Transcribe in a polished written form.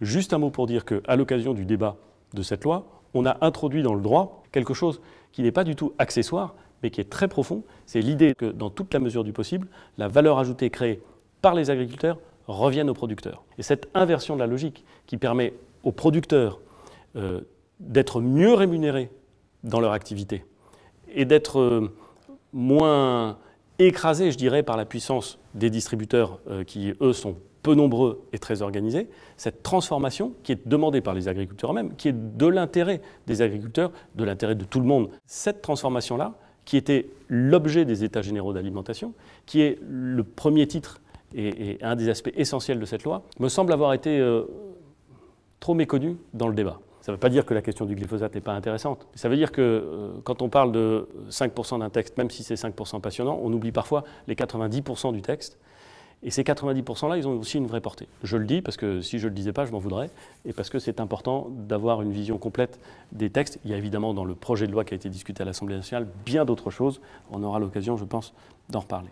Juste un mot pour dire qu'à l'occasion du débat de cette loi, on a introduit dans le droit quelque chose qui n'est pas du tout accessoire, mais qui est très profond. C'est l'idée que, dans toute la mesure du possible, la valeur ajoutée créée par les agriculteurs revienne aux producteurs. Et cette inversion de la logique qui permet aux producteurs d'être mieux rémunérés dans leur activité et d'être moins écrasés, je dirais, par la puissance des distributeurs qui, eux, sont peu nombreux et très organisés, cette transformation qui est demandée par les agriculteurs eux-mêmes, qui est de l'intérêt des agriculteurs, de l'intérêt de tout le monde. Cette transformation-là, qui était l'objet des États généraux d'alimentation, qui est le premier titre et un des aspects essentiels de cette loi, me semble avoir été trop méconnu dans le débat. Ça ne veut pas dire que la question du glyphosate n'est pas intéressante. Ça veut dire que quand on parle de 5% d'un texte, même si c'est 5% passionnant, on oublie parfois les 90% du texte. Et ces 90%-là, ils ont aussi une vraie portée. Je le dis parce que si je ne le disais pas, je m'en voudrais, et parce que c'est important d'avoir une vision complète des textes. Il y a évidemment dans le projet de loi qui a été discuté à l'Assemblée nationale bien d'autres choses. On aura l'occasion, je pense, d'en reparler.